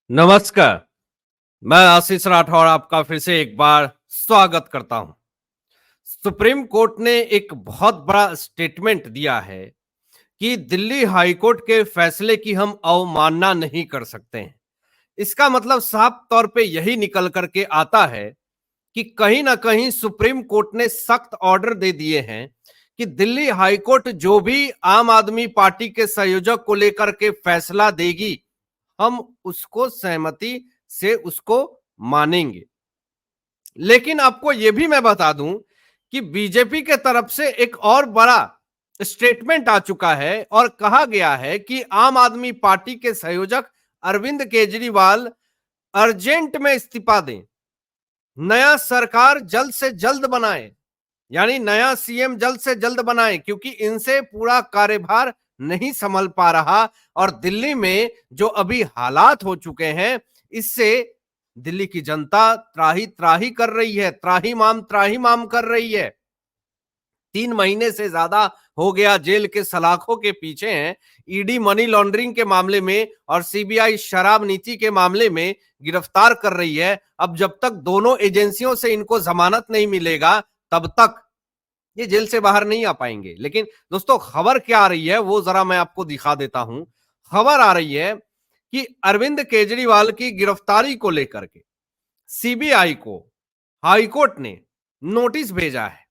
नमस्कार। मैं आशीष राठौर आपका फिर से एक बार स्वागत करता हूं। सुप्रीम कोर्ट ने एक बहुत बड़ा स्टेटमेंट दिया है कि दिल्ली हाई कोर्ट के फैसले की हम अवमानना नहीं कर सकते हैं। इसका मतलब साफ तौर पे यही निकल करके आता है कि कहीं ना कहीं सुप्रीम कोर्ट ने सख्त ऑर्डर दे दिए हैं कि दिल्ली हाई कोर्ट जो भी आम आदमी पार्टी के संयोजक को लेकर के फैसला देगी, हम उसको सहमति से उसको मानेंगे। लेकिन आपको यह भी मैं बता दूं कि बीजेपी के तरफ से एक और बड़ा स्टेटमेंट आ चुका है और कहा गया है कि आम आदमी पार्टी के संयोजक अरविंद केजरीवाल अर्जेंट में इस्तीफा दें, नया सरकार जल्द से जल्द बनाए, यानी नया सीएम जल्द से जल्द बनाए, क्योंकि इनसे पूरा कार्यभार नहीं संभल पा रहा और दिल्ली में जो अभी हालात हो चुके हैं, इससे दिल्ली की जनता त्राही त्राही कर रही है, त्राही माम कर रही है। 3 महीने से ज्यादा हो गया जेल के सलाखों के पीछे हैं। ईडी मनी लॉन्ड्रिंग के मामले में और सीबीआई शराब नीति के मामले में गिरफ्तार कर रही है। अब जब तक दोनों एजेंसियों से इनको जमानत नहीं मिलेगा, तब तक ये जेल से बाहर नहीं आ पाएंगे। लेकिन दोस्तों, खबर क्या आ रही है वो जरा मैं आपको दिखा देता हूं। खबर आ रही है कि अरविंद केजरीवाल की गिरफ्तारी को लेकर के सीबीआई को हाईकोर्ट ने नोटिस भेजा है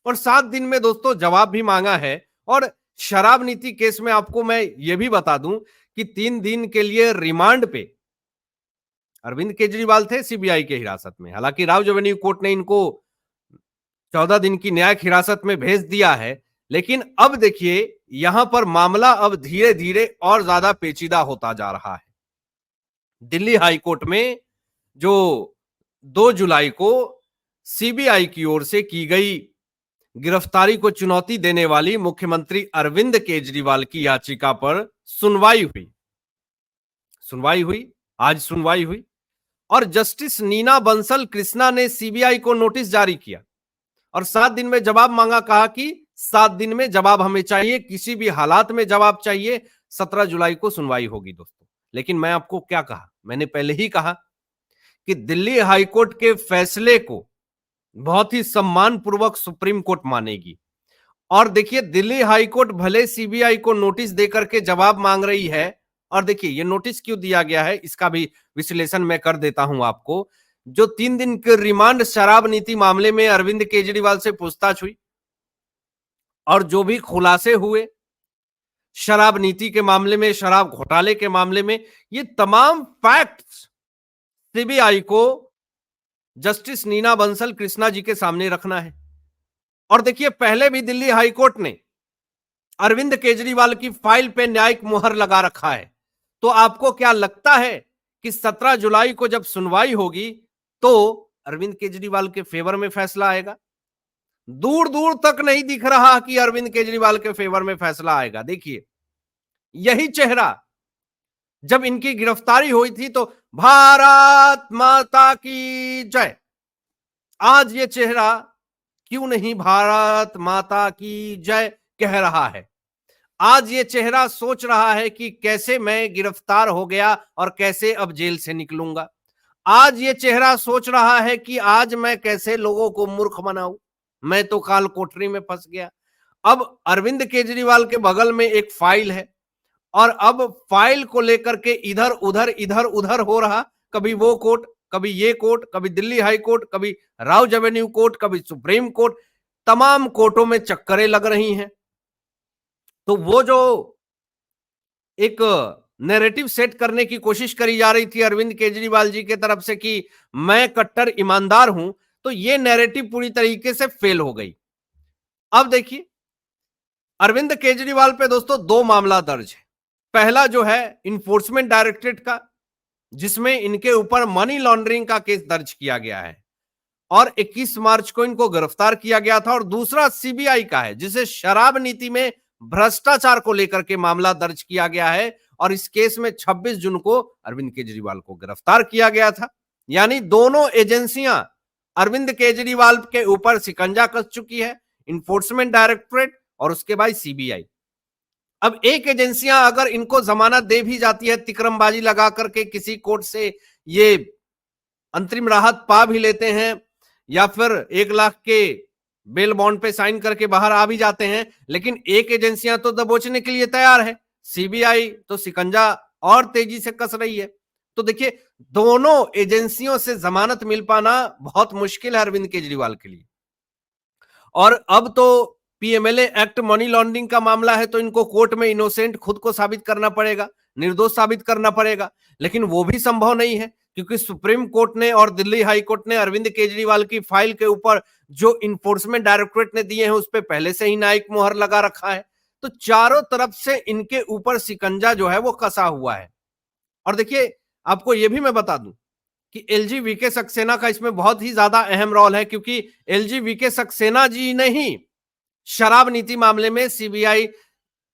और 7 दिन में दोस्तों जवाब भी मांगा है। और शराब नीति केस में आपको मैं यह भी बता दूं कि 3 दिन के लिए रिमांड पे अरविंद केजरीवाल थे सीबीआई के हिरासत में। हालांकि राव एवेन्यू कोर्ट ने इनको 14 दिन की न्यायिक हिरासत में भेज दिया है, लेकिन अब देखिए यहां पर मामला अब धीरे धीरे और ज्यादा पेचीदा होता जा रहा है। दिल्ली हाई कोर्ट में जो 2 जुलाई को सीबीआई की ओर से की गई गिरफ्तारी को चुनौती देने वाली मुख्यमंत्री अरविंद केजरीवाल की याचिका पर सुनवाई हुई। आज सुनवाई हुई और जस्टिस नीना बंसल कृष्णा ने सीबीआई को नोटिस जारी किया और 7 दिन में जवाब मांगा। कहा कि 7 दिन में जवाब हमें चाहिए, किसी भी हालात में जवाब चाहिए। 17 जुलाई को सुनवाई होगी दोस्तों। लेकिन मैं आपको क्या कहा, मैंने पहले ही कहा कि दिल्ली हाईकोर्ट के फैसले को बहुत ही सम्मानपूर्वक सुप्रीम कोर्ट मानेगी। और देखिए, दिल्ली हाईकोर्ट भले सीबीआई को नोटिस देकर के जवाब मांग रही है, और देखिए ये नोटिस क्यों दिया गया है इसका भी विश्लेषण मैं कर देता हूं आपको। जो 3 दिन के रिमांड शराब नीति मामले में अरविंद केजरीवाल से पूछताछ हुई और जो भी खुलासे हुए शराब नीति के मामले में, शराब घोटाले के मामले में, ये तमाम फैक्ट्स सीबीआई को जस्टिस नीना बंसल कृष्णा जी के सामने रखना है। और देखिए, पहले भी दिल्ली हाईकोर्ट ने अरविंद केजरीवाल की फाइल पे न्यायिक मुहर लगा रखा है। तो आपको क्या लगता है कि 17 जुलाई को जब सुनवाई होगी तो अरविंद केजरीवाल के फेवर में फैसला आएगा? दूर दूर तक नहीं दिख रहा कि अरविंद केजरीवाल के फेवर में फैसला आएगा। देखिए, यही चेहरा जब इनकी गिरफ्तारी हुई थी तो भारत माता की जय, आज ये चेहरा क्यों नहीं भारत माता की जय कह रहा है? आज ये चेहरा सोच रहा है कि कैसे मैं गिरफ्तार हो गया और कैसे अब जेल से निकलूंगा। आज ये चेहरा सोच रहा है कि आज मैं कैसे लोगों को मूर्ख बनाऊं, मैं तो काल कोठरी में फंस गया। अब अरविंद केजरीवाल के बगल में एक फाइल है और अब फाइल को लेकर के इधर उधर हो रहा, कभी वो कोर्ट, कभी ये कोर्ट, कभी दिल्ली हाई कोर्ट, कभी राव एवेन्यू कोर्ट, कभी सुप्रीम कोर्ट, तमाम कोर्टों में चक्करें लग रही हैं। तो वो जो एक नैरेटिव सेट करने की कोशिश करी जा रही थी अरविंद केजरीवाल जी के तरफ से कि मैं कट्टर ईमानदार हूं, तो ये नैरेटिव पूरी तरीके से फेल हो गई। अब देखिए, अरविंद केजरीवाल पे दोस्तों 2 मामला दर्ज है। पहला जो है इन्फोर्समेंट डायरेक्टरेट का, जिसमें इनके ऊपर मनी लॉन्ड्रिंग का केस दर्ज किया गया है और 21 मार्च को इनको गिरफ्तार किया गया था। और दूसरा सीबीआई का है, जिसे शराब नीति में भ्रष्टाचार को लेकर के मामला दर्ज किया गया है और इस केस में 26 जून को अरविंद केजरीवाल को गिरफ्तार किया गया था। यानी दोनों एजेंसियां अरविंद केजरीवाल के ऊपर शिकंजा कस चुकी है, इन्फोर्समेंट डायरेक्टरेट और उसके बाद सीबीआई। अब एक एजेंसियां अगर इनको जमानत दे भी जाती है, तिकरमबाजी लगा करके किसी कोर्ट से ये अंतरिम राहत पा भी लेते हैं, या फिर 1 लाख के बेल बॉन्ड पे साइन करके बाहर आ भी जाते हैं, लेकिन एक एजेंसियां तो दबोचने के लिए तैयार है। सीबीआई तो शिकंजा और तेजी से कस रही है। तो देखिए, दोनों एजेंसियों से जमानत मिल पाना बहुत मुश्किल है अरविंद केजरीवाल के लिए। और अब तो पीएमएलए एक्ट मनी लॉन्ड्रिंग का मामला है, तो इनको कोर्ट में इनोसेंट खुद को साबित करना पड़ेगा, निर्दोष साबित करना पड़ेगा। लेकिन वो भी संभव नहीं है, क्योंकि सुप्रीम कोर्ट ने और दिल्ली हाई कोर्ट ने अरविंद केजरीवाल की फाइल के ऊपर जो इन्फोर्समेंट डायरेक्टरेट ने दिए हैं उस पर पहले से ही न्यायिक मोहर लगा रखा है। तो चारों तरफ से इनके ऊपर शिकंजा जो है वो कसा हुआ है। और देखिए, आपको यह भी मैं बता दूं कि एलजी वीके सक्सेना का इसमें बहुत ही ज्यादा अहम रोल है, क्योंकि एलजी वीके सक्सेना जी ने ही शराब नीति मामले में सीबीआई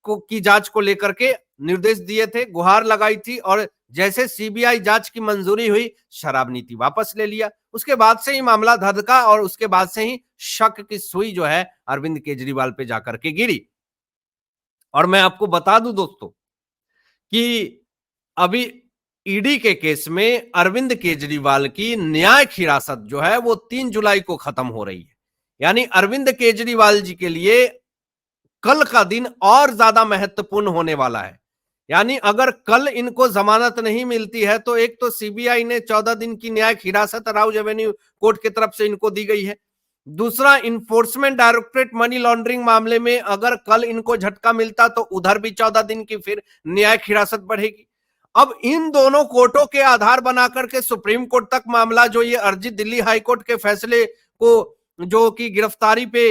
को की जांच को लेकर के निर्देश दिए थे, गुहार लगाई थी, और जैसे सीबीआई जांच की मंजूरी हुई, शराब नीति वापस ले लिया। उसके बाद से ही मामला धधका और उसके बाद से ही शक की सुई जो है अरविंद केजरीवाल पे जाकर के गिरी। और मैं आपको बता दूं दोस्तों कि अभी ईडी के केस में अरविंद केजरीवाल की न्यायिक हिरासत जो है वो 3 जुलाई को खत्म हो रही है। यानी अरविंद केजरीवाल जी के लिए कल का दिन और ज्यादा महत्वपूर्ण होने वाला है। यानी अगर कल इनको जमानत नहीं मिलती है तो एक तो सीबीआई ने 14 दिन की न्यायिक हिरासत राउज एवेन्यू कोर्ट की तरफ से इनको दी गई है। दूसरा, इन्फोर्समेंट डायरेक्टरेट मनी लॉन्ड्रिंग मामले में अगर कल इनको झटका मिलता तो उधर भी 14 दिन की फिर न्यायिक हिरासत बढ़ेगी। अब इन दोनों कोर्टों के आधार बनाकर के सुप्रीम कोर्ट तक मामला, जो ये अर्जी दिल्ली हाई कोर्ट के फैसले को जो कि गिरफ्तारी पे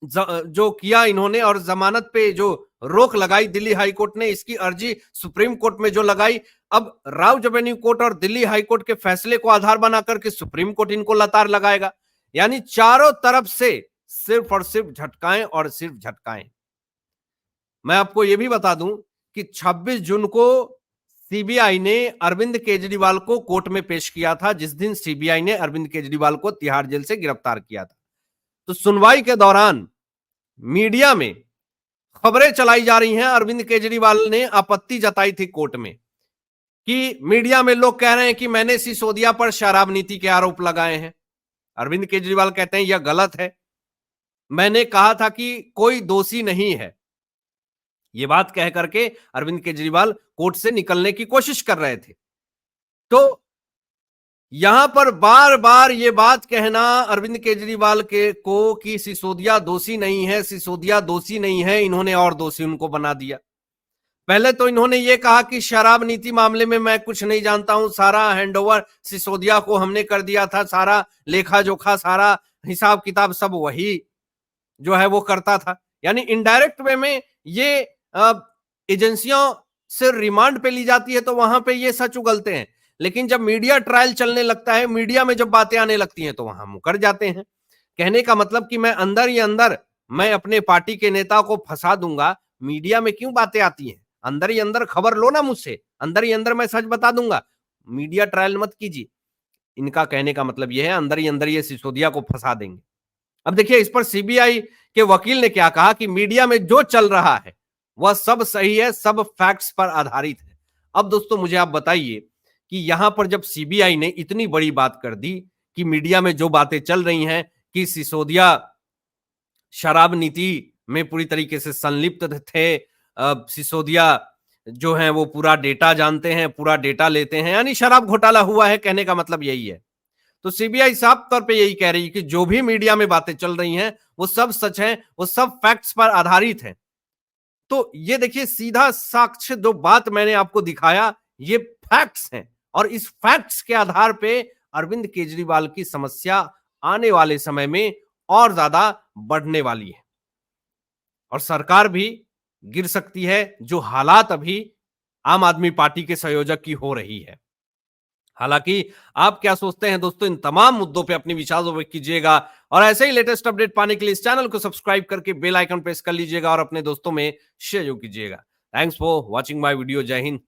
जो किया इन्होंने और जमानत पे जो रोक लगाई दिल्ली हाई कोर्ट ने, इसकी अर्जी सुप्रीम कोर्ट में जो लगाई, अब राउज एवेन्यू कोर्ट और दिल्ली हाई कोर्ट के फैसले को आधार बनाकर के सुप्रीम कोर्ट इनको लतार लगाएगा। यानी चारों तरफ से सिर्फ और सिर्फ झटकाएं और सिर्फ झटकाएं। मैं आपको यह भी बता दूं कि 26 जून को सीबीआई ने अरविंद केजरीवाल को कोर्ट में पेश किया था, जिस दिन सीबीआई ने अरविंद केजरीवाल को तिहाड़ जेल से गिरफ्तार किया था। तो सुनवाई के दौरान मीडिया में खबरें चलाई जा रही हैं, अरविंद केजरीवाल ने आपत्ति जताई थी कोर्ट में कि मीडिया में लोग कह रहे हैं कि मैंने सिसोदिया पर शराब नीति के आरोप लगाए हैं। अरविंद केजरीवाल कहते हैं यह गलत है, मैंने कहा था कि कोई दोषी नहीं है। यह बात कह करके अरविंद केजरीवाल कोर्ट से निकलने की कोशिश कर रहे थे। तो यहां पर बार बार ये बात कहना अरविंद केजरीवाल के को कि सिसोदिया दोषी नहीं है, सिसोदिया दोषी नहीं है, इन्होंने और दोषी उनको बना दिया। पहले तो इन्होंने ये कहा कि शराब नीति मामले में मैं कुछ नहीं जानता हूं, सारा हैंडओवर सिसोदिया को हमने कर दिया था, सारा लेखा जोखा, सारा हिसाब किताब सब वही जो है वो करता था। यानी इनडायरेक्ट वे में ये एजेंसियों से रिमांड पे ली जाती है तो वहां पे ये सच उगलते हैं, लेकिन जब मीडिया ट्रायल चलने लगता है, मीडिया में जब बातें आने लगती हैं तो वहां मुकर जाते हैं। कहने का मतलब कि मैं अंदर ही अंदर मैं अपने पार्टी के नेता को फंसा दूंगा, मीडिया में क्यों बातें आती हैं? अंदर ही अंदर खबर लो ना मुझसे, अंदर ही अंदर मैं सच बता दूंगा, मीडिया ट्रायल मत कीजिए। इनका कहने का मतलब यह है अंदर ही अंदर ये सिसोदिया को फंसा देंगे। अब देखिए, इस पर सीबीआई के वकील ने क्या कहा कि मीडिया में जो चल रहा है वह सब सही है, सब फैक्ट्स पर आधारित है। अब दोस्तों मुझे आप बताइए कि यहां पर जब सीबीआई ने इतनी बड़ी बात कर दी कि मीडिया में जो बातें चल रही हैं कि सिसोदिया शराब नीति में पूरी तरीके से संलिप्त थे, सिसोदिया जो है वो पूरा डेटा जानते हैं, पूरा डेटा लेते हैं, यानी शराब घोटाला हुआ है, कहने का मतलब यही है। तो सीबीआई साफ तौर पे यही कह रही है कि जो भी मीडिया में बातें चल रही हैं वो सब सच है, वो सब फैक्ट्स पर आधारित है। तो ये देखिए, सीधा साक्ष्य जो बात मैंने आपको दिखाया ये फैक्ट्स हैं, और इस फैक्ट्स के आधार पे अरविंद केजरीवाल की समस्या आने वाले समय में और ज्यादा बढ़ने वाली है और सरकार भी गिर सकती है, जो हालात अभी आम आदमी पार्टी के संयोजक की हो रही है। हालांकि आप क्या सोचते हैं दोस्तों, इन तमाम मुद्दों पे अपने विचार व्यक्त कीजिएगा और ऐसे ही लेटेस्ट अपडेट पाने के लिए इस चैनल को सब्सक्राइब करके बेल आइकन प्रेस कर लीजिएगा और अपने दोस्तों में शेयर कीजिएगा। Thanks for watching my video. जय हिंद।